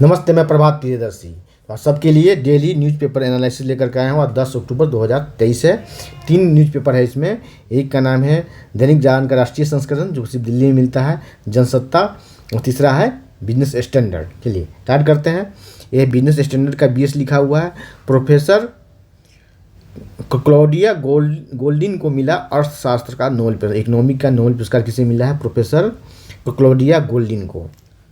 नमस्ते, मैं प्रभात प्रियदर्शी और सबके लिए डेली न्यूज़पेपर एनालिसिस लेकर के आया हूँ। आज 10 अक्टूबर 2023 है। 3 न्यूज़पेपर है इसमें। एक का नाम है दैनिक जागरण का राष्ट्रीय संस्करण जो सिर्फ दिल्ली में मिलता है, जनसत्ता, और तीसरा है बिजनेस स्टैंडर्ड। चलिए स्टार्ट करते हैं। यह बिजनेस स्टैंडर्ड का बीएस लिखा हुआ है। प्रोफेसर क्लॉडिया गोल्डिन को मिला अर्थशास्त्र का नोबेल पुरस्कार। इकोनॉमिक का नोबेल पुरस्कार किसे मिला है? प्रोफेसर क्लॉडिया गोल्डिन को।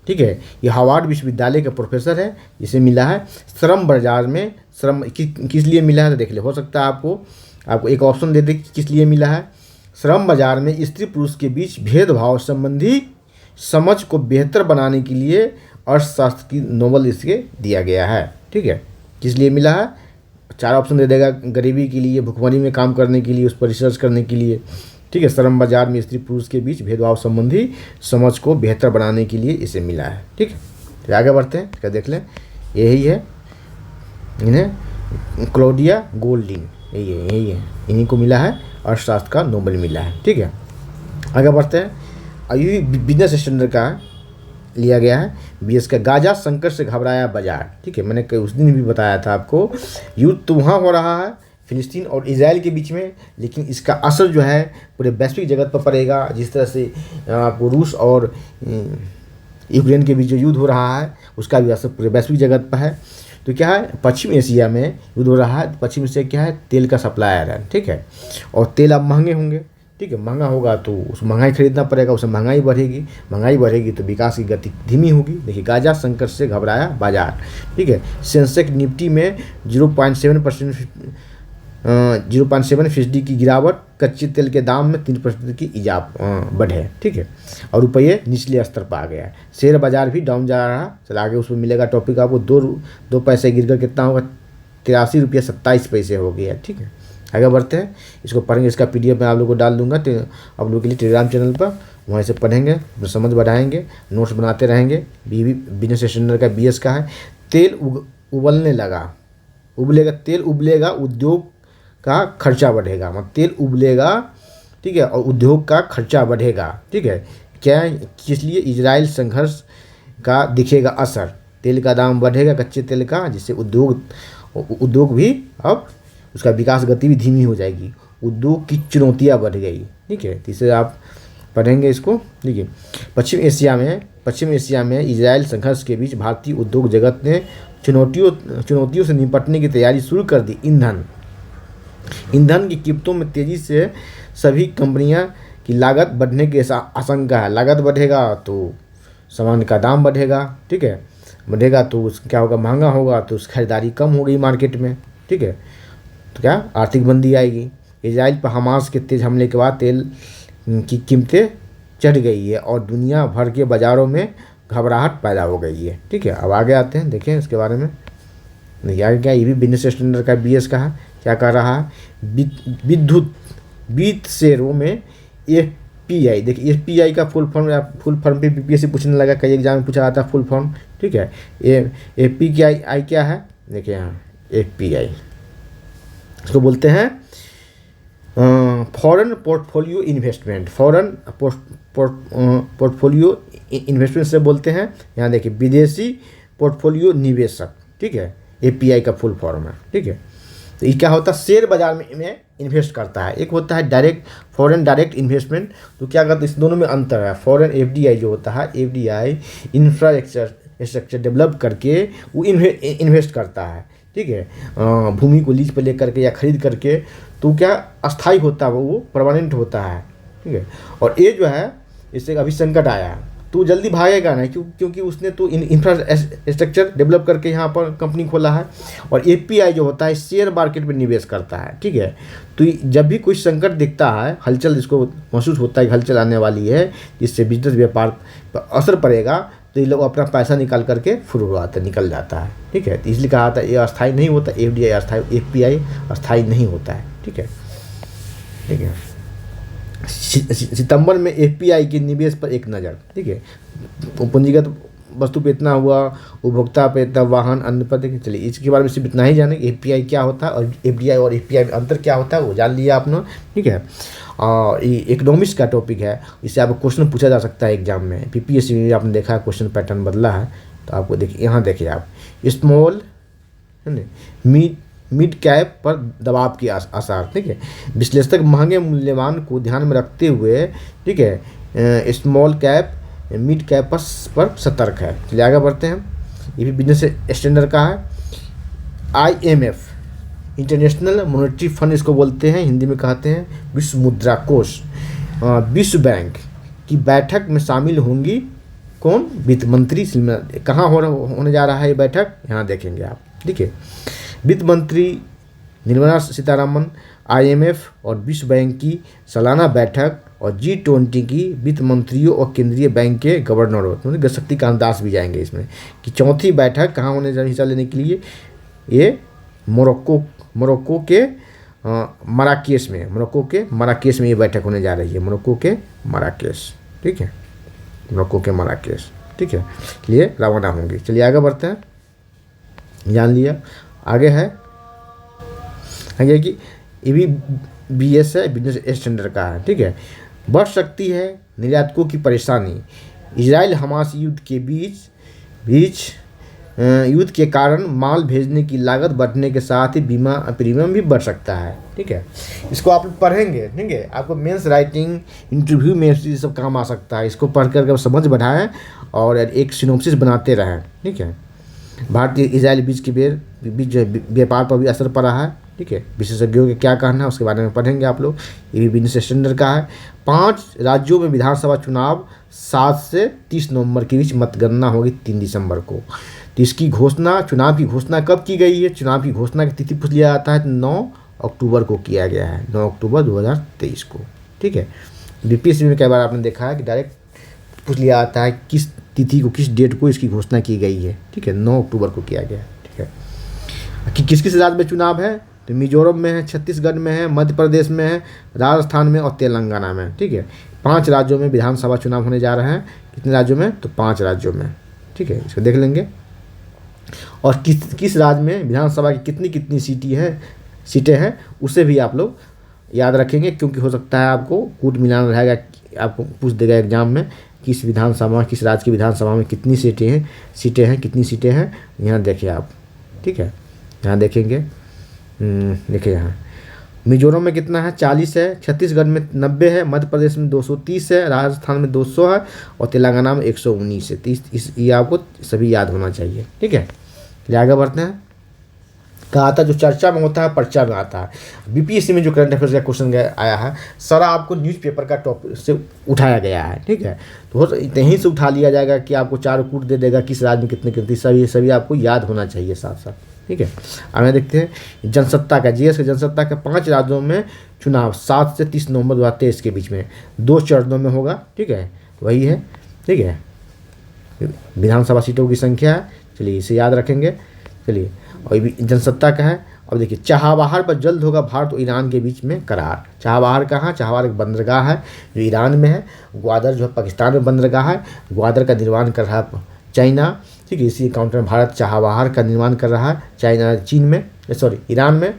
ठीक है, ये हार्वर्ड विश्वविद्यालय के प्रोफेसर है, इसे मिला है श्रम बाजार में। श्रम किस लिए मिला है तो देख ले, हो सकता है आपको एक ऑप्शन दे दे कि किस लिए मिला है। श्रम बाजार में स्त्री पुरुष के बीच भेदभाव संबंधी समझ को बेहतर बनाने के लिए अर्थशास्त्र की नोबेल इसके दिया गया है। ठीक है, किस लिए मिला है? 4 ऑप्शन दे देगा। गरीबी के लिए, भुखमरी में काम करने के लिए, उस पर रिसर्च करने के लिए। ठीक है, श्रम बाजार में स्त्री पुरुष के बीच भेदभाव संबंधी समझ को बेहतर बनाने के लिए इसे मिला है। ठीक है, तो आगे बढ़ते हैं, क्या देख लें। यही है, इन्हें क्लॉडिया गोल्डिन, यही है, इन्हीं को मिला है अर्थशास्त्र का नोबेल मिला है। ठीक है, आगे बढ़ते हैं। अभी बिजनेस स्टैंडर्ड का लिया गया है बीएस का। गाजा संकट से घबराया बाजार। ठीक है, मैंने उस दिन भी बताया था आपको, युद्ध तो वहाँ हो रहा है फिलिस्तीन और इजराइल के बीच में, लेकिन इसका असर जो है पूरे वैश्विक जगत पर पड़ेगा। जिस तरह से आपको रूस और यूक्रेन के बीच जो युद्ध हो रहा है उसका भी असर पूरे वैश्विक जगत पर है। तो क्या है, पश्चिम एशिया में युद्ध हो रहा है। पश्चिम एशिया क्या है, तेल का सप्लायर है। ठीक है, और तेल अब महंगे होंगे। ठीक है, महंगा होगा तो उस महंगाई खरीदना पड़ेगा, उससे महंगाई बढ़ेगी तो विकास की गति धीमी होगी। देखिए, गाजा संकट से घबराया बाजार। ठीक है, सेंसेक्स निफ्टी में 0.7% की गिरावट, कच्चे तेल के दाम में 3% की बढ़े। ठीक है, और रुपये निचले स्तर पर आ गया है। शेयर बाजार भी डाउन जा रहा है। चल आगे उसमें मिलेगा टॉपिक आपको। 2 पैसे गिरकर कितना होगा? 83 रुपया 27 पैसे हो गया। ठीक है, आगे बढ़ते हैं, इसको पढ़ेंगे। इसका PDF मैं आप लोगों को डाल दूंगा आप लोगों के लिए टेलीग्राम चैनल पर। वहाँ से पढ़ेंगे, समझ बढ़ाएंगे, नोट्स बनाते रहेंगे। बिजनेस स्टैंडर्ड का BS का है। तेल उबलने लगा, तेल उबलेगा, उद्योग का खर्चा बढ़ेगा। मतलब तेल उबलेगा, ठीक है, और उद्योग का खर्चा बढ़ेगा। ठीक है, क्या किस लिए? इजराइल संघर्ष का दिखेगा असर। तेल का दाम बढ़ेगा, कच्चे तेल का, जिससे उद्योग भी अब उसका विकास गति भी धीमी हो जाएगी। उद्योग की चुनौतियां बढ़ गई। ठीक है, तीसरे आप पढ़ेंगे इसको। ठीक है, पश्चिम एशिया में इजराइल संघर्ष के बीच भारतीय उद्योग जगत ने चुनौतियों से निपटने की तैयारी शुरू कर दी। ईंधन की कीमतों में तेजी से सभी कंपनियां की लागत बढ़ने की आशंका है। लागत बढ़ेगा तो सामान का दाम बढ़ेगा। ठीक है, बढ़ेगा तो क्या होगा? महंगा होगा तो उसकी खरीदारी कम हो गई मार्केट में। ठीक है, तो क्या आर्थिक मंदी आएगी। इजराइल पर हमास के तेज हमले के बाद तेल की कीमतें चढ़ गई है और दुनिया भर के बाज़ारों में घबराहट पैदा हो गई है। ठीक है, अब आगे आते हैं, देखें इसके बारे में। देखिए आगे क्या, ये भी बिजनेस स्टैंडर्ड का BS का है। क्या कर रहा है? वित्त शेयरों में FPI। देखिए, FPI का फुल फॉर्म पे PPSC पूछने लगा, कई एग्जाम में पूछा जाता है फुल फॉर्म। ठीक है, FPI क्या है? देखिए यहाँ FPI इसको बोलते हैं foreign portfolio investment. Portfolio investment से बोलते हैं। यहाँ देखिए, विदेशी पोर्टफोलियो निवेशक। ठीक है, FPI का फुल फॉर्म है। ठीक है, तो ये क्या होता है? शेयर बाजार में इन्वेस्ट करता है। एक होता है फॉरेन डायरेक्ट इन्वेस्टमेंट। तो क्या करता है? इस दोनों में अंतर है। फॉरेन FDI जो होता है, FDI इंफ्रास्ट्रक्चर डेवलप करके वो इन्वेस्ट करता है। ठीक है, भूमि को लीज पर लेकर के या खरीद करके, तो क्या अस्थाई होता है, वो परमानेंट होता है। ठीक है, और ये जो है, इससे अभी संकट आया है तो जल्दी भागेगा नहीं, क्योंकि उसने तो इंफ्रास्ट्रक्चर डेवलप करके यहाँ पर कंपनी खोला है। और FPI जो होता है शेयर मार्केट में निवेश करता है। ठीक है, तो जब भी कोई संकट दिखता है, हलचल इसको महसूस होता है कि हलचल आने वाली है, जिससे बिजनेस व्यापार पर असर पड़ेगा, तो ये लोग अपना पैसा निकाल करके निकल जाता है। ठीक है, तो इसलिए कहा था ये अस्थाई नहीं होता। FPI अस्थाई नहीं होता है। ठीक है, ठीक है, सितंबर में FPI के निवेश पर एक नज़र। ठीक है, पूंजीगत वस्तु पे इतना हुआ, उपभोक्ता पे इतना, वाहन, अन्य पर। देखिए, चलिए इसके बारे में सिर्फ इतना ही जाने। FPI क्या होता है और FDI और FPI में अंतर क्या होता है वो जान लिया आपने। ठीक है, और ये इकोनॉमिक्स का टॉपिक है। इससे आपको क्वेश्चन पूछा जा सकता है एग्जाम में। PPSC में आपने देखा है क्वेश्चन पैटर्न बदला है। तो आपको देखिए, यहाँ देखिए आप स्मॉल है ना मिड कैप पर दबाव की आसार, ठीक है। विश्लेषक महंगे मूल्यवान को ध्यान में रखते हुए, ठीक है, स्मॉल कैप मिड कैप पर सतर्क है। चलिए आगे बढ़ते हैं। ये भी बिजनेस स्टैंडर्ड का है। IMF इंटरनेशनल मॉनेटरी फंड इसको बोलते हैं, हिंदी में कहते हैं विश्व मुद्रा कोष। विश्व बैंक की बैठक में शामिल होंगी कौन? वित्त मंत्री। कहाँ होने जा रहा है ये बैठक? यहाँ देखेंगे आप, ठीक है। वित्त मंत्री निर्मला सीतारमन IMF और विश्व बैंक की सालाना बैठक और G20 की वित्त मंत्रियों और केंद्रीय बैंक के गवर्नरों, मतलब शक्तिकांत दास भी जाएंगे इसमें, कि चौथी बैठक कहाँ होने जा हिस्सा लेने के लिए? ये मोरक्को के मराकेश में, ये बैठक होने जा रही है। मोरक्को के मराकेश, ठीक है, मोरक्को के मराकेश, ठीक है, लिए रवाना होंगे। चलिए आगे बढ़ते हैं, जान लिया। आगे है आगे कि EBS है, बिजनेस स्टैंडर्ड का है, ठीक है। बढ़ सकती है निर्यातकों की परेशानी। इजराइल हमास युद्ध के बीच युद्ध के कारण माल भेजने की लागत बढ़ने के साथ ही बीमा प्रीमियम भी बढ़ सकता है, ठीक है। इसको आप पढ़ेंगे, ठीक है, आपको मेंस राइटिंग इंटरव्यू में ये सब काम आ सकता है। इसको पढ़ कर समझ बढ़ाएं और एक सिनोप्सिस बनाते रहें, ठीक है। भारतीय इजराइल बीच व्यापार पर भी असर पड़ा है, ठीक है। विशेषज्ञों के क्या कहना है उसके बारे में पढ़ेंगे आप लोग। ये भी बिजनेस स्टैंडर्ड का है। 5 राज्यों में विधानसभा चुनाव 7 से 30 नवंबर के बीच मतगणना होगी 3 दिसंबर को। तो इसकी घोषणा, चुनाव की घोषणा कब की गई है? चुनाव की घोषणा की तिथि पूछ लिया जाता है, 9 अक्टूबर को किया गया है, 9 अक्टूबर 2023 को, ठीक है। BPSC में कई बार आपने देखा है कि डायरेक्ट पूछ लिया जाता है किस तिथि को, किस डेट को इसकी घोषणा की गई है, ठीक है, 9 अक्टूबर को किया गया है, ठीक है। कि किस राज्य में चुनाव है? तो मिजोरम में है, छत्तीसगढ़ में है, मध्य प्रदेश में है, राजस्थान में और तेलंगाना में, ठीक है। 5 राज्यों में विधानसभा चुनाव होने जा रहे हैं। कितने राज्यों में? तो 5 राज्यों में, ठीक है, इसको देख लेंगे। और किस राज्य में विधानसभा की कितनी सीटें हैं उसे भी आप लोग याद रखेंगे, क्योंकि हो सकता है आपको कूट मिलान रहेगा, आपको पूछ देगा एग्जाम में किस राज्य की विधानसभा में कितनी सीटें हैं। यहाँ देखिए आप, ठीक है, यहाँ देखेंगे, देखिए यहाँ मिजोरम में कितना है? 40 है, छत्तीसगढ़ में 90 है, मध्य प्रदेश में 230 है, राजस्थान में 200 है और तेलंगाना में 119 है। ये आपको सभी याद होना चाहिए, ठीक है। चलिए आगे बढ़ते हैं। कहा था जो चर्चा में होता है पर्चा में आता है। BPSC में जो करंट अफेयर्स का क्वेश्चन आया है सारा आपको न्यूज़पेपर का टॉपिक से उठाया गया है, ठीक है। तो यहीं से उठा लिया जाएगा कि आपको 4 कूट दे देगा किस राज्य में कितनी, सभी आपको याद होना चाहिए साथ साथ, ठीक है। आगे देखते हैं जनसत्ता का, GS का जनसत्ता का 5 राज्यों में चुनाव 7 से 30 नवंबर 2023 के बीच में 2 चरणों में होगा, ठीक है, वही है, ठीक है। विधानसभा सीटों की संख्या है, चलिए इसे याद रखेंगे। चलिए, और ये जनसत्ता का है। अब देखिए, चाबहार पर जल्द होगा भारत और ईरान के बीच में करार। चाबहार कहाँ? चाबहार एक बंदरगाह है जो ईरान में है। ग्वादर जो है पाकिस्तान में बंदरगाह है। ग्वादर का निर्माण कर रहा है चाइना, ठीक है। इसी काउंटर में भारत चाबहार का निर्माण कर रहा है ईरान में।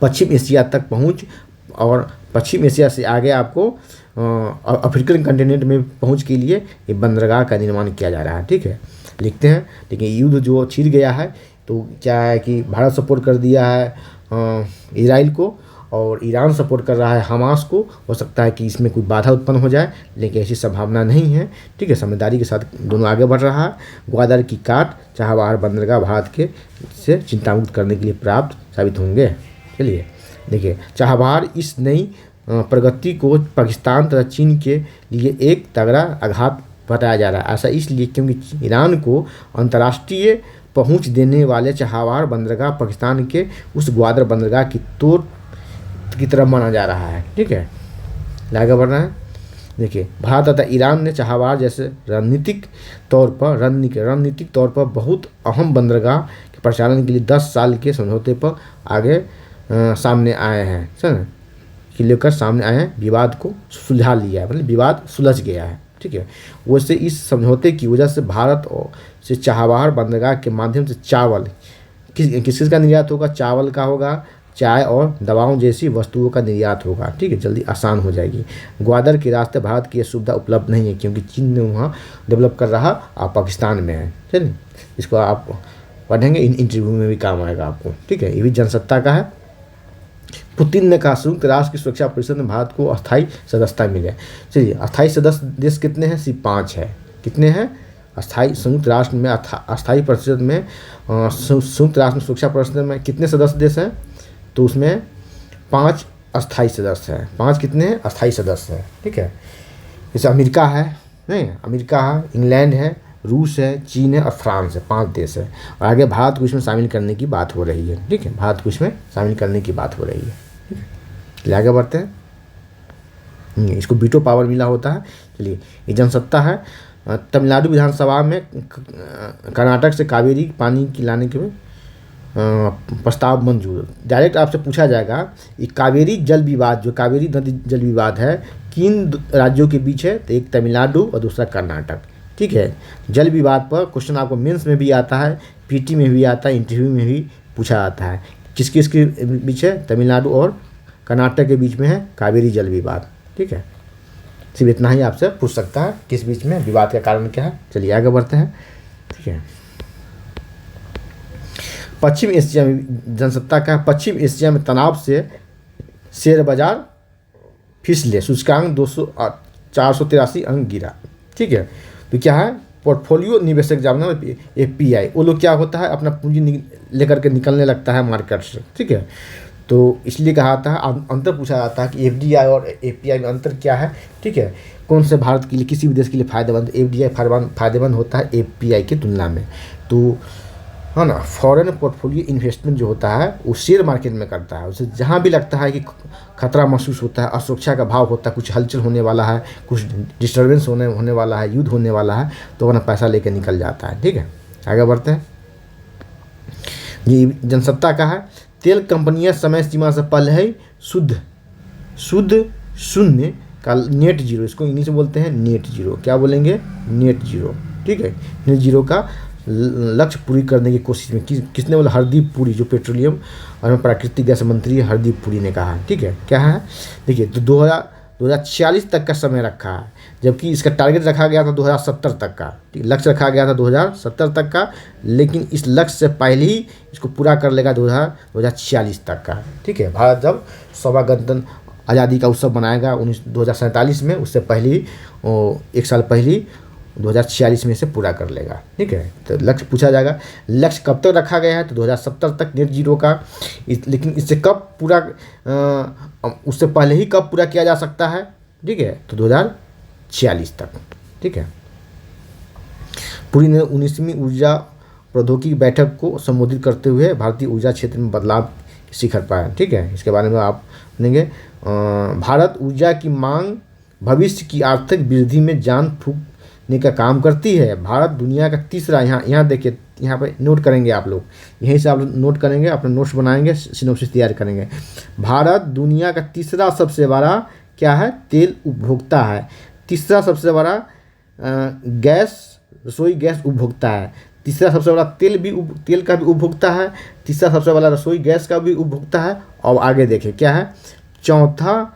पश्चिम एशिया तक पहुँच और पश्चिम एशिया से आगे आपको अफ्रीकन कंटिनेंट में पहुँच के लिए ये बंदरगाह का निर्माण किया जा रहा है, ठीक है। लिखते हैं, लेकिन युद्ध जो छिड़ गया है तो क्या है कि भारत सपोर्ट कर दिया है इजराइल को और ईरान सपोर्ट कर रहा है हमास को। हो सकता है कि इसमें कोई बाधा उत्पन्न हो जाए, लेकिन ऐसी संभावना नहीं है, ठीक है। समझदारी के साथ दोनों आगे बढ़ रहा है। ग्वादर की काट चाबहार बंदरगाह भारत के से चिंतामुक्त करने के लिए प्राप्त साबित होंगे। चलिए देखिए, चाबहार इस नई प्रगति को पाकिस्तान तथा चीन के लिए एक तगड़ा आघात बताया जा रहा है। ऐसा इसलिए क्योंकि ईरान को अंतर्राष्ट्रीय पहुंच देने वाले चाबहार बंदरगाह पाकिस्तान के उस ग्वादर बंदरगाह की तरफ माना जा रहा है, ठीक है। आगे बढ़ना है। देखिए, भारत तथा ईरान ने चाबहार जैसे रणनीतिक तौर पर बहुत अहम बंदरगाह के प्रचालन के लिए 10 साल के समझौते पर आगे सामने आए हैं, समझ कि लेकर सामने आए हैं। विवाद को सुलझा लिया है, मतलब विवाद सुलझ गया है, ठीक है। वैसे इस समझौते की वजह से भारत से चाबहार बंदरगाह के माध्यम से चावल किस का निर्यात होगा? चावल का होगा, चाय और दवाओं जैसी वस्तुओं का निर्यात होगा, ठीक है, जल्दी आसान हो जाएगी। ग्वादर के रास्ते भारत की ये सुविधा उपलब्ध नहीं है क्योंकि चीन ने वहाँ डेवलप कर रहा, आप पाकिस्तान में है, चलिए इसको आप पढ़ेंगे, इन इंटरव्यू में भी काम आएगा आपको, ठीक है। ये भी जनसत्ता का है। पुतिन ने कहा संयुक्त राष्ट्र की सुरक्षा परिषद में भारत को अस्थायी सदस्यता मिले। चलिए अस्थायी सदस्य देश कितने हैं? सिर्फ 5 है। कितने हैं अस्थायी? संयुक्त राष्ट्र में अस्थायी परिषद में संयुक्त राष्ट्र में सुरक्षा परिषद में कितने सदस्य देश हैं? तो उसमें 5 अस्थायी सदस्य हैं। 5 कितने हैं? अस्थायी सदस्य हैं, ठीक है। जैसे अमेरिका है, नहीं, अमेरिका है, इंग्लैंड है, रूस है, चीन है और फ्रांस है, 5 देश है। और आगे भारत को इसमें शामिल करने की बात हो रही है, ठीक है, भारत को इसमें शामिल करने की बात हो रही है, ठीक है। चलिए आगे बढ़ते हैं। इसको वीटो पावर मिला होता है। चलिए ये जनसत्ता है। तमिलनाडु विधानसभा में कर्नाटक से कावेरी पानी की लाने के प्रस्ताव मंजूर। डायरेक्ट आपसे पूछा जाएगा ये कावेरी जल विवाद, जो कावेरी नदी जल विवाद है, किन राज्यों के बीच है? तो एक तमिलनाडु और दूसरा कर्नाटक, ठीक है। जल विवाद पर क्वेश्चन आपको मेंस में भी आता है, पीटी में भी आता है, इंटरव्यू में भी पूछा जाता है। किस किस के बीच है? तमिलनाडु और कर्नाटक के बीच में है कावेरी जल विवाद, ठीक है। सिर्फ इतना ही आपसे पूछ सकता है, किस बीच में, विवाद का कारण क्या है। चलिए आगे बढ़ते हैं, ठीक है। पश्चिम एशिया में जनसत्ता का, पश्चिम एशिया में तनाव से शेयर बाजार फिसले, सूचकांक 483 अंक गिरा, ठीक है। तो क्या है? पोर्टफोलियो निवेशक जानना, एफपीआई, वो लोग क्या होता है, अपना पूंजी लेकर के निकलने लगता है मार्केट से, ठीक है। तो इसलिए कहा था, अंतर पूछा जाता है कि एफडीआई और एफपीआई में अंतर क्या है, ठीक है। कौन से भारत के लिए, किसी भी देश के लिए फायदेमंद? एफडीआई फायदेमंद होता है एफपीआई की तुलना में। तो है ना, फॉरेन पोर्टफोलियो इन्वेस्टमेंट जो होता है वो शेयर मार्केट में करता है। उसे जहाँ भी लगता है कि खतरा महसूस होता है, असुरक्षा का भाव होता है, कुछ हलचल होने वाला है, कुछ डिस्टर्बेंस होने वाला है, युद्ध होने वाला है, तो अपना पैसा लेकर निकल जाता है, ठीक है। आगे बढ़ते हैं। ये जनसत्ता का है। तेल कंपनियां समय सीमा से पहले ही शुद्ध शून्य का नेट जीरो, इसको इंग्लिश में बोलते हैं नेट जीरो, क्या बोलेंगे? नेट जीरो, ठीक है। नेट जीरो का लक्ष्य पूरी करने की कोशिश में किसने बोला? हरदीप पुरी, जो पेट्रोलियम और प्राकृतिक गैस मंत्री है, हरदीप पुरी ने कहा, ठीक है। क्या है? देखिए, तो 2046 तक का समय रखा है, जबकि इसका टारगेट रखा गया था 2070 तक का, लक्ष्य रखा गया था 2070 तक का, लेकिन इस लक्ष्य से पहले ही इसको पूरा कर लेगा 2046 तक का, ठीक है। भारत जब 100वां गणतंत्र आज़ादी का उत्सव मनाएगा 2047 में, उससे पहले ही 1 साल पहले ही 2046 में से पूरा कर लेगा, ठीक है। तो लक्ष्य पूछा जाएगा, लक्ष्य कब तक रखा गया है? तो 2070 तक नेट जीरो का। लेकिन इससे कब पूरा, उससे पहले ही कब पूरा किया जा सकता है, ठीक है, तो 2046 तक, ठीक है। पुरी ने 19वीं ऊर्जा प्रौद्योगिकी बैठक को संबोधित करते हुए भारतीय ऊर्जा क्षेत्र में बदलाव शिखर पाया, ठीक है। इसके बारे में आप सुनेंगे। भारत ऊर्जा की मांग भविष्य की आर्थिक वृद्धि में जान फूंकने का काम करती है। भारत दुनिया का तीसरा, यहाँ देखिए, यहाँ पे नोट करेंगे आप लोग, यहीं से आप नोट करेंगे, अपने नोट्स बनाएंगे, सिनोप्सिस तैयार करेंगे। भारत दुनिया का तीसरा सबसे बड़ा क्या है? तेल उपभोक्ता है। तीसरा सबसे बड़ा रसोई गैस उपभोक्ता है। तीसरा सबसे बड़ा तेल का भी उपभोक्ता है। तीसरा सबसे बड़ा रसोई गैस का भी उपभोक्ता है। और आगे देखें क्या है? चौथा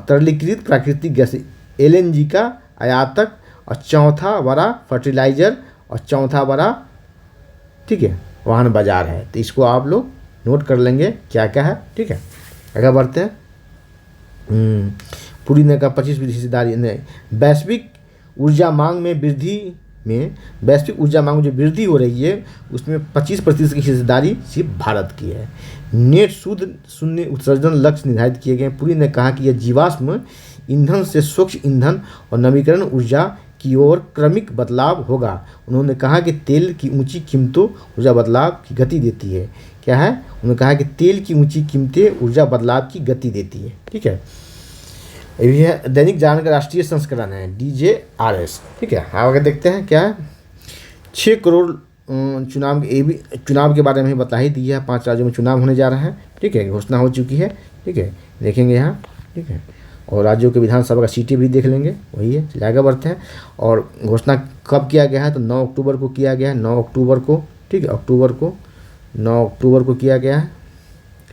तरलीकृत प्राकृतिक गैस एलएनजी का आयातक, और चौथा बड़ा फर्टिलाइज़र, और चौथा बड़ा, ठीक है, वाहन बाजार है। तो इसको आप लोग नोट कर लेंगे क्या क्या है, ठीक है। आगे बढ़ते हैं। पुरी ने कहा 25% हिस्सेदारी ने वैश्विक ऊर्जा मांग में वैश्विक ऊर्जा मांग में जो वृद्धि हो रही है उसमें 25% की हिस्सेदारी सिर्फ भारत की है। नेट शुद्ध शून्य उत्सर्जन लक्ष्य निर्धारित किए गए। पुरी ने कहा कि यह जीवाश्म ईंधन से स्वच्छ ईंधन और नवीकरण ऊर्जा की ओर क्रमिक बदलाव होगा। उन्होंने कहा कि तेल की ऊंची कीमतों ऊर्जा बदलाव की गति देती है। क्या है? उन्होंने कहा कि तेल की ऊंची कीमतें ऊर्जा बदलाव की गति देती है, ठीक है। ये है दैनिक जागरण का राष्ट्रीय संस्करण है DJRS, ठीक है। आगे देखते हैं क्या है। 6 करोड़ चुनाव के बारे में ही बता ही दिया है। 5 राज्यों में चुनाव होने जा रहा है, ठीक है, घोषणा हो चुकी है, ठीक है, देखेंगे यहाँ, ठीक है। और राज्यों के विधानसभा का सीटें भी देख लेंगे, वही है। चलिए आगे बढ़ते हैं। और घोषणा कब किया गया है? तो 9 अक्टूबर को किया गया है, 9 अक्टूबर को, ठीक है, 9 अक्टूबर को किया गया है।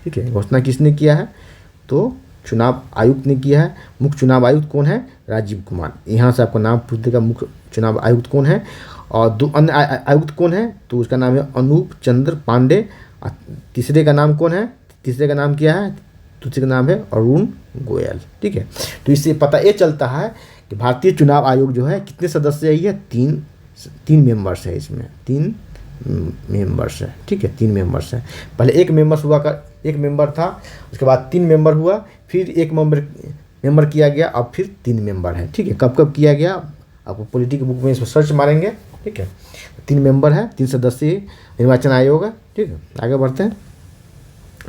ठीक है, घोषणा किसने किया है? तो चुनाव आयुक्त ने किया है। मुख्य चुनाव आयुक्त कौन है? राजीव कुमार। यहाँ से आपको नाम पूछ देगा मुख्य चुनाव आयुक्त कौन है। और दो अन्य आयुक्त कौन है? तो उसका नाम है अनूप चंद्र पांडे। तीसरे का नाम कौन है? तीसरे का नाम क्या है? तीसरे का नाम है अरुण गोयल। ठीक है, तो इससे पता ये चलता है कि भारतीय चुनाव आयोग जो है कितने सदस्य है? तीन मेंबर्स है इसमें, 3 मेंबर्स है। ठीक है, 3 मेंबर्स है। पहले एक मेंबर था, उसके बाद 3 मेंबर हुआ, फिर एक मेंबर किया गया, अब फिर 3 मेंबर है। ठीक है, कब कब किया गया आपको पॉलिटिकल बुक में इसमें सर्च मारेंगे। ठीक है, 3 मेंबर है, 3 सदस्यीय निर्वाचन आयोग है। ठीक है, आगे बढ़ते हैं।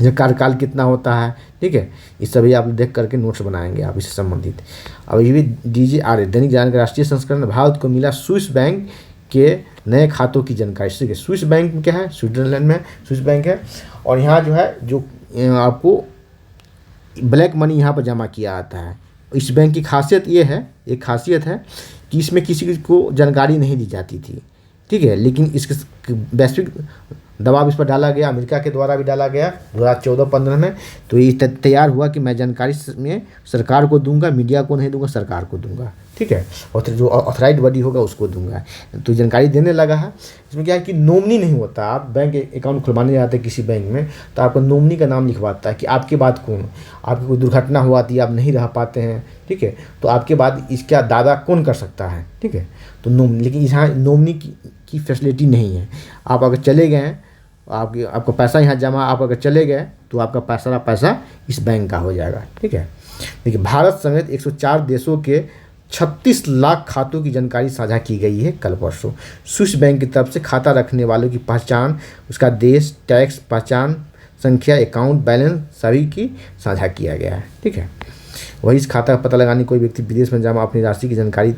यह कार्यकाल कितना होता है? ठीक है, इस सभी आप देख करके नोट्स बनाएंगे आप इससे संबंधित। अब ये भी DGRA दैनिक जागरण का राष्ट्रीय संस्करण, भारत को मिला स्विस बैंक के नए खातों की जानकारी। ठीक है, स्विस बैंक में क्या है? स्विट्जरलैंड में स्विस बैंक है। और यहाँ जो है जो आपको ब्लैक मनी यहाँ पर जमा किया जाता है। इस बैंक की खासियत ये है, एक खासियत है कि इसमें किसी को जानकारी नहीं दी जाती थी। ठीक है, लेकिन इसके वैश्विक दबाव इस पर डाला गया, अमेरिका के द्वारा भी डाला गया 2014-15 में। तो ये तैयार हुआ कि मैं जानकारी में सरकार को दूंगा, मीडिया को नहीं दूंगा, सरकार को दूंगा। ठीक है, और जो ऑथराइज्ड बॉडी होगा उसको दूंगा। तो जानकारी देने लगा है। इसमें क्या है कि नॉमिनी नहीं होता। आप बैंक अकाउंट खुलवाने जाते हैं किसी बैंक में, तो आपको नॉमिनी का नाम लिखवाता है कि आपके बाद कौन, आपकी कोई दुर्घटना हुआ थी, आप नहीं रह पाते हैं। ठीक है, तो आपके बाद इसका दावा कौन कर सकता है? ठीक है, तो नॉमिनी, लेकिन यहाँ नॉमिनी की फैसिलिटी नहीं है। आप अगर चले गए हैं, आपका पैसा यहाँ जमा, आप अगर चले गए तो आपका सारा पैसा इस बैंक का हो जाएगा। ठीक है, देखिए भारत समेत 104 देशों के 36 लाख खातों की जानकारी साझा की गई है कल परसों। स्विस बैंक की तरफ से खाता रखने वालों की पहचान, उसका देश, टैक्स, पहचान संख्या, अकाउंट बैलेंस सभी की साझा किया गया है। ठीक है, वही इस खाता का पता लगाने कोई व्यक्ति विदेश में जमा अपनी राशि की जानकारी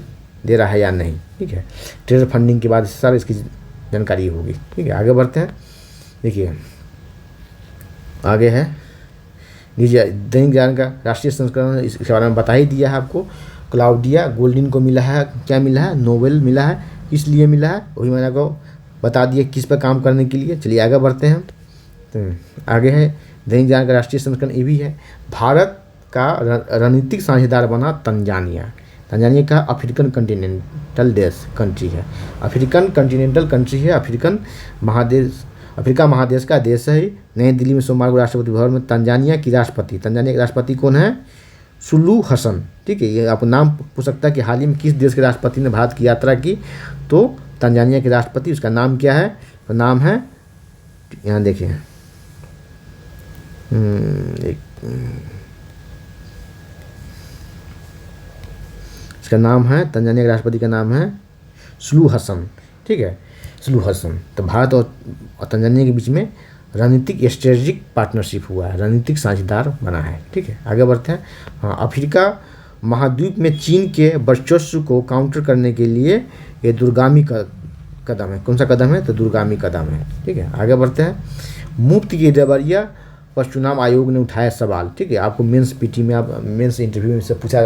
दे रहा है या नहीं। ठीक है, ट्रेजर फंडिंग के बाद सारा इसकी जानकारी होगी। ठीक है, आगे बढ़ते हैं। देखिए आगे है दैनिक जागरण का राष्ट्रीय संस्करण, इसके बारे में बता ही दिया है आपको। क्लाउडिया गोल्डिन को मिला है, क्या मिला है? नोबेल मिला है। किस लिए मिला है वही मैंने आपको बता दिया, किस पर काम करने के लिए। चलिए आगे बढ़ते हैं। तो आगे है दैनिक जागरण का राष्ट्रीय संस्करण ये भी है। भारत का रणनीतिक साझेदार बना तंजानिया। तंजानिया का अफ्रीकन कॉन्टिनेंटल देश कंट्री है, अफ्रीकन कॉन्टिनेंटल कंट्री है, अफ्रीका महादेश का देश है। नई दिल्ली में सोमवार को राष्ट्रपति भवन में तंजानिया की राष्ट्रपति कौन है? सुलू हसन। ठीक है, ये आपको नाम पूछ सकता है कि हाल ही में किस देश के राष्ट्रपति ने भारत की यात्रा की? तो तंजानिया के राष्ट्रपति, उसका नाम क्या है? तो नाम है, यहाँ देखिए इसका नाम है, तंजानिया के राष्ट्रपति का नाम है सुलू हसन। ठीक है, सुलू हसन। तो भारत और तंजानिया के बीच में रणनीतिक स्ट्रेटेजिक पार्टनरशिप हुआ है, रणनीतिक साझेदार बना है। ठीक है, आगे बढ़ते हैं। हाँ, अफ्रीका महाद्वीप में चीन के वर्चस्व को काउंटर करने के लिए ये दूरगामी कदम है। कौन सा कदम है? तो दूरगामी कदम है। ठीक है, आगे बढ़ते हैं। मुफ्त की रवैया पर चुनाव आयोग ने उठाया सवाल। ठीक है, आपको मेंस पीटी में, आप मेंस इंटरव्यू में से पूछा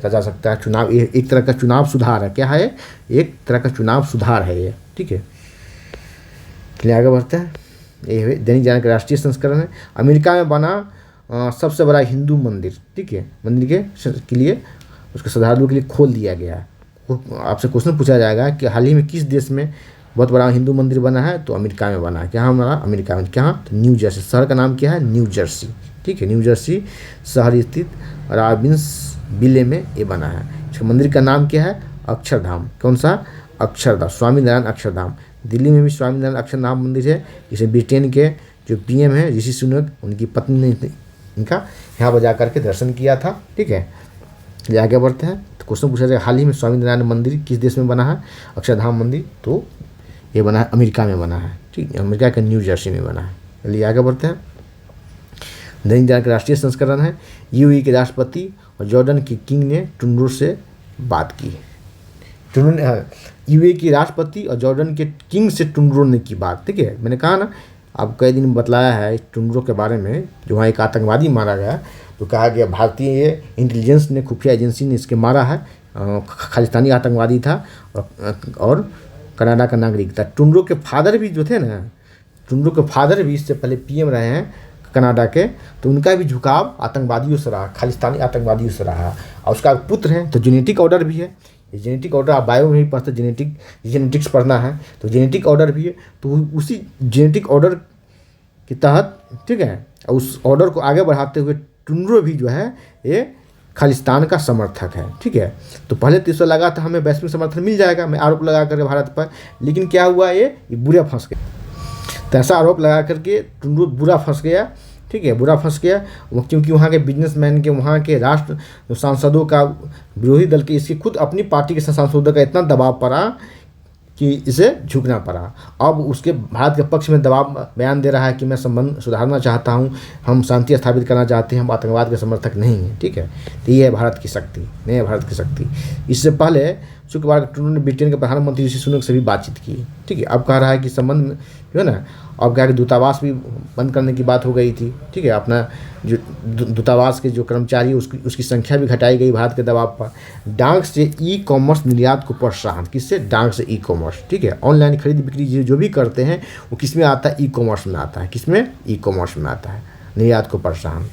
जा सकता है। चुनाव एक तरह का चुनाव सुधार है। क्या है? एक तरह का चुनाव सुधार है ये। ठीक है, चलिए आगे बढ़ते हैं। ये दैनिक जागरण का राष्ट्रीय संस्करण है। अमेरिका में बना सबसे बड़ा हिंदू मंदिर। ठीक है, मंदिर के लिए उसके श्रद्धालुओं के लिए खोल दिया गया है। आपसे क्वेश्चन पूछा जाएगा कि हाल ही में किस देश में बहुत बड़ा हिंदू मंदिर बना है? तो अमेरिका में बना है। क्या हमारा अमेरिका में? क्या? तो न्यू जर्सी। शहर का नाम क्या है? New Jersey. ठीक है, न्यू जर्सी शहर स्थित रॉबिन्सविले में ये बना है। इसका मंदिर का नाम क्या है? अक्षरधाम। कौन सा? अक्षरधाम, स्वामीनारायण अक्षरधाम। दिल्ली में भी स्वामीनारायण अक्षरधाम मंदिर है। इसे ब्रिटेन के जो PM है ऋषि सुनक, उनकी पत्नी ने इनका यहाँ पर जा करके दर्शन किया था। ठीक है, ये आगे बढ़ते हैं। तो क्वेश्चन पूछा जाएगा हाल ही में स्वामीनारायण मंदिर किस देश में बना है? अक्षरधाम मंदिर। तो ये बना है अमेरिका में बना है। ठीक है, अमेरिका के न्यू जर्सी में बना है। चलिए आगे बढ़ते हैं। दैनिक जागरण का राष्ट्रीय संस्करण है। UAE के राष्ट्रपति और जॉर्डन के किंग ने टुंड्रो से बात की। UAE की राष्ट्रपति और जॉर्डन के किंग से टुंड्रो ने की बात। ठीक है, मैंने कहा ना, आप कई दिन बतलाया है टुंड्रो के बारे में, जो वहाँ एक आतंकवादी मारा गया। तो कहा गया भारतीय इंटेलिजेंस ने, खुफिया एजेंसी ने इसके मारा है। खालिस्तानी आतंकवादी था और कनाडा का नागरिक था। टुंड्रो के फादर भी जो थे ना, टुंड्रो के फादर भी इससे पहले PM रहे हैं कनाडा के, तो उनका भी झुकाव आतंकवादियों से रहा, खालिस्तानी आतंकवादियों से रहा। और उसका पुत्र है तो जेनेटिक ऑर्डर भी है, ये जेनेटिक ऑर्डर आप बायो में ही पढ़ते, जेनेटिक्स पढ़ना है तो जेनेटिक ऑर्डर भी है। तो उसी जेनेटिक ऑर्डर के तहत, ठीक है, उस ऑर्डर को आगे बढ़ाते हुए टुंड्रो भी जो है ये खालिस्तान का समर्थक है, ठीक है। तो पहले तो इससे लगा था हमें वैश्विक समर्थन मिल जाएगा, मैं आरोप लगा करके भारत पर, लेकिन क्या हुआ, ये बुरा फंस गया। तो ऐसा आरोप लगा करके टुंड्रो बुरा फंस गया, ठीक है, बुरा फंस गया, क्योंकि वहाँ के बिजनेसमैन के, वहाँ के राष्ट्र सांसदों का, विरोधी दल के, इसकी खुद अपनी पार्टी के सांसदों का इतना दबाव पड़ा कि इसे झुकना पड़ा। अब उसके भारत के पक्ष में दबाव बयान दे रहा है कि मैं संबंध सुधारना चाहता हूँ, हम शांति स्थापित करना चाहते हैं, हम आतंकवाद के समर्थक नहीं हैं, ठीक है। तो ये है भारत की शक्ति, नहीं है भारत की शक्ति। इससे पहले शुक्रवार को टुंड्रो ने ब्रिटेन के प्रधानमंत्री ऋषि सुनक से भी बातचीत की, ठीक है। अब कह रहा है कि संबंध जो है ना, अब क्या कि दूतावास भी बंद करने की बात हो गई थी, ठीक है। अपना जो दूतावास के जो कर्मचारी उसकी संख्या भी घटाई गई भारत के दबाव पर। डाक से ई कॉमर्स निर्यात को प्रोत्साहन, किससे, डाक से ई कॉमर्स, ठीक है। ऑनलाइन खरीद बिक्री जो भी करते हैं वो किस में आता है, ई कॉमर्स में आता है, किसमें, ई कॉमर्स में आता है। निर्यात को प्रोत्साहन,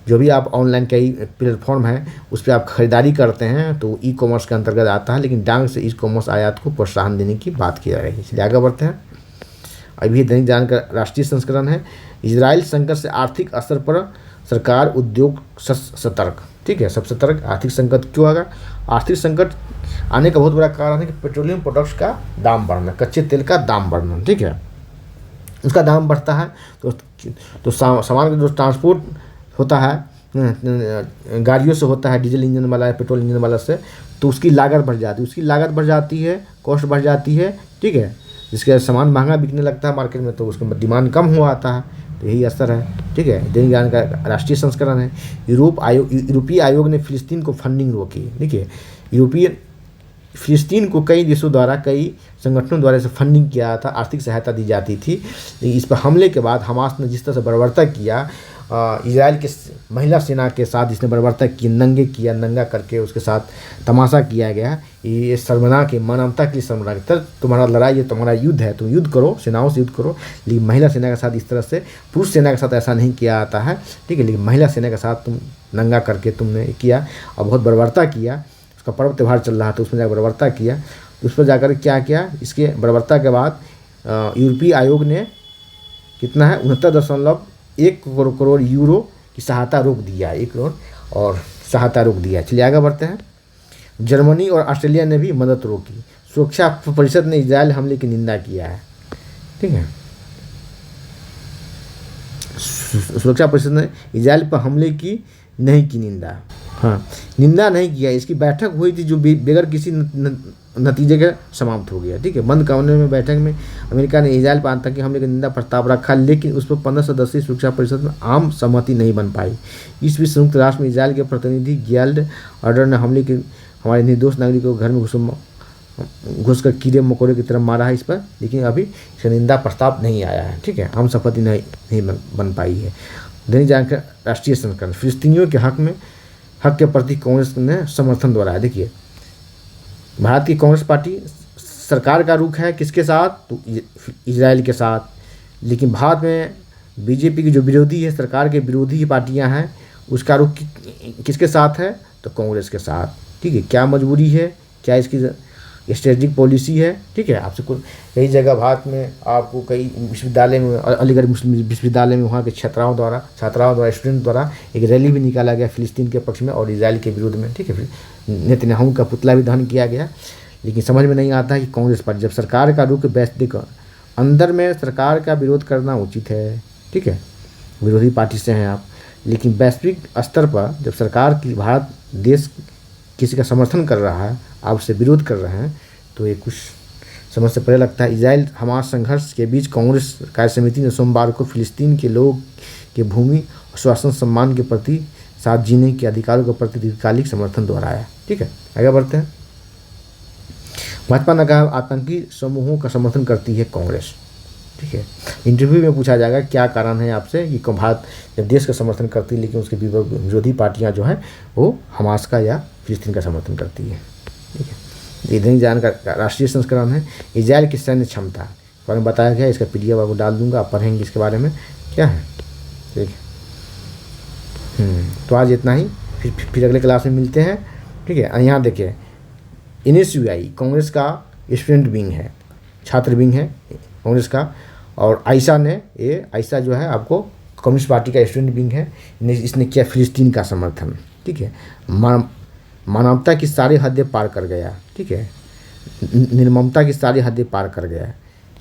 जो भी आप ऑनलाइन कई प्लेटफॉर्म है उस पर आप खरीदारी करते हैं तो ई कॉमर्स के अंतर्गत आता है, लेकिन डाक से ई कॉमर्स आयात को प्रोत्साहन देने की बात की जा रही है। इसलिए आगे बढ़ते हैं। अभी दैनिक जागरण का राष्ट्रीय संस्करण है, इजराइल संकट से आर्थिक असर पर सरकार उद्योग सतर्क, ठीक है। सब सतर्क। आर्थिक संकट क्यों आएगा, आर्थिक संकट आने का बहुत बड़ा कारण है कि पेट्रोलियम प्रोडक्ट्स का दाम बढ़ना, कच्चे तेल का दाम बढ़ना, ठीक है। उसका दाम बढ़ता है तो सामान का जो ट्रांसपोर्ट होता है गाड़ियों से होता है, डीजल इंजन वाला, पेट्रोल इंजन वाला से, तो उसकी लागत बढ़ जाती है, उसकी लागत बढ़ जाती है, कॉस्ट बढ़ जाती है, ठीक है। जिसके सामान महंगा बिकने लगता है मार्केट में तो उसका डिमांड कम हो आता है, तो यही असर है, ठीक है। दैनिक जागरण का राष्ट्रीय संस्करण है। यूरोपीय आयोग ने फिलिस्तीन को फंडिंग रोकी, देखिए, फिलिस्तीन को कई देशों द्वारा, कई संगठनों द्वारा इसे फंडिंग किया था, आर्थिक सहायता दी जाती थी। इस पर हमले के बाद हमास ने जिस तरह से बर्बरता किया, इजराइल के महिला सेना के साथ जिसने बर्बरता की, नंगा करके उसके साथ तमाशा किया गया, ये शर्मनाक है, मानवता की शर्मनाक। तुम्हारा लड़ाई है, तुम्हारा युद्ध है, तुम युद्ध करो, सेनाओं से युद्ध करो, लेकिन महिला सेना के साथ इस तरह से, पुरुष सेना के साथ ऐसा नहीं किया जाता है, ठीक है। लेकिन महिला सेना के साथ तुम नंगा करके तुमने किया और बहुत बर्बरता किया। उसका पर्व त्यौहार चल रहा था, उसमें जाकर बर्बरता किया, उस पर जाकर क्या किया, इसके बर्बरता के बाद यूरोपीय आयोग ने कितना है 69.1 करोड़ यूरो की सहायता रोक दिया, 1 करोड़ और सहायता रोक दिया। चलिए आगे बढ़ते हैं। जर्मनी और ऑस्ट्रेलिया ने भी मदद रोकी। सुरक्षा परिषद ने इजराइल हमले की निंदा किया है, ठीक है। सुरक्षा परिषद ने इजराइल पर हमले की नहीं की निंदा, हाँ, निंदा नहीं किया। इसकी बैठक हुई थी जो बगैर किसी नतीजे के समाप्त हो गया, ठीक है। बंद कमरे में बैठक में अमेरिका ने इजराइल पर आतंकी हमले की निंदा प्रस्ताव रखा, लेकिन उस पर 15 सदस्यीय सुरक्षा परिषद में आम सहमति नहीं बन पाई। इस बीच संयुक्त राष्ट्र में इजराइल के प्रतिनिधि गियाल्ड ऑर्डर ने हमले के हमारे निर्दोष नागरिकों को घर में घुसकर कीड़े मकोड़े की तरह मारा है इस पर, लेकिन अभी इसका निंदा प्रस्ताव नहीं आया है, ठीक है। आम सहमति नहीं बन पाई है। दैनिक जागरण का राष्ट्रीय संस्करण, फिलिस्तीनियों के हक के प्रति कांग्रेस ने समर्थन दोहराया। देखिए, भारत की कांग्रेस पार्टी सरकार का रुख है किसके साथ, तो इजराइल के साथ, लेकिन भारत में बीजेपी की जो विरोधी है, सरकार के विरोधी पार्टियां हैं, उसका रुख किसके साथ है, तो कांग्रेस के साथ, ठीक है। क्या मजबूरी है, क्या इसकी स्ट्रेटेजिक पॉलिसी है, ठीक है। आपसे कई जगह भारत में आपको कई विश्वविद्यालय में, अलीगढ़ मुस्लिम विश्वविद्यालय में वहाँ के छात्राओं द्वारा स्टूडेंट द्वारा एक रैली भी निकाला गया फिलिस्तीन के पक्ष में और इजराइल के विरोध में, ठीक है। नेतन्याहू का पुतला भी दहन किया गया, लेकिन समझ में नहीं आता है कि कांग्रेस पार्टी जब सरकार का रुख वैश्विक अंदर में सरकार का विरोध करना उचित है, ठीक है, विरोधी पार्टी से हैं आप, लेकिन वैश्विक स्तर पर जब सरकार की भारत देश किसी का समर्थन कर रहा है, आप उससे विरोध कर रहे हैं, तो ये कुछ समझ से परे लगता है। इजराइल हमास संघर्ष के बीच कांग्रेस कार्य समिति ने सोमवार को फिलिस्तीन के लोग के भूमि और शासन सम्मान के प्रति साथ जीने के अधिकारों के प्रति दीर्घकालिक समर्थन दोहराया, ठीक है। आगे बढ़ते हैं। भाजपा ने कहा आतंकी समूहों का समर्थन करती है कांग्रेस, ठीक है। इंटरव्यू में पूछा जाएगा क्या कारण है आपसे कि भारत जब देश का समर्थन करती है लेकिन उसके विरोधी पार्टियां जो हैं वो हमास का या फिलिस्तीन का समर्थन करती है, ठीक है। ये दैनिक जागरण का राष्ट्रीय संस्करण है। इजराइल की सैन्य क्षमता बारे में बताया गया, इसका PDF आपको डाल दूंगा, आप पढ़ेंगे इसके बारे में क्या है, ठीक है। तो आज इतना ही, फिर अगले क्लास में मिलते हैं, ठीक है। यहाँ देखिए NSUI कांग्रेस का स्टूडेंट विंग है, छात्र विंग है कांग्रेस का, और आयशा जो है आपको कम्युनिस्ट पार्टी का स्टूडेंट विंग है। इसने किया फिलिस्तीन का समर्थन, ठीक है। मानवता की सारी हदें पार कर गया, ठीक है। निर्ममता की सारी हदें पार कर गया,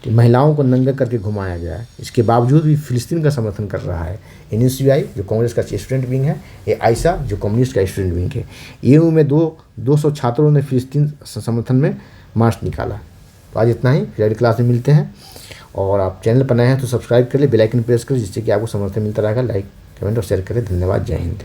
महिलाओं को नंगे करके घुमाया गया, इसके बावजूद भी फिलिस्तीन का समर्थन कर रहा है। NSUI जो कांग्रेस का स्टूडेंट विंग है, ये आयशा जो कम्युनिस्ट का स्टूडेंट विंग है। EU में 200 छात्रों ने फिलिस्तीन समर्थन में मार्च निकाला। तो आज इतना ही, फिर अगली क्लास में मिलते हैं। और आप चैनल पर नए हैं तो सब्सक्राइब कर ले, बेल आइकन प्रेस करें, जिससे कि आपको समर्थन मिलता रहेगा। लाइक, कमेंट और शेयर करें। धन्यवाद। जय हिंद।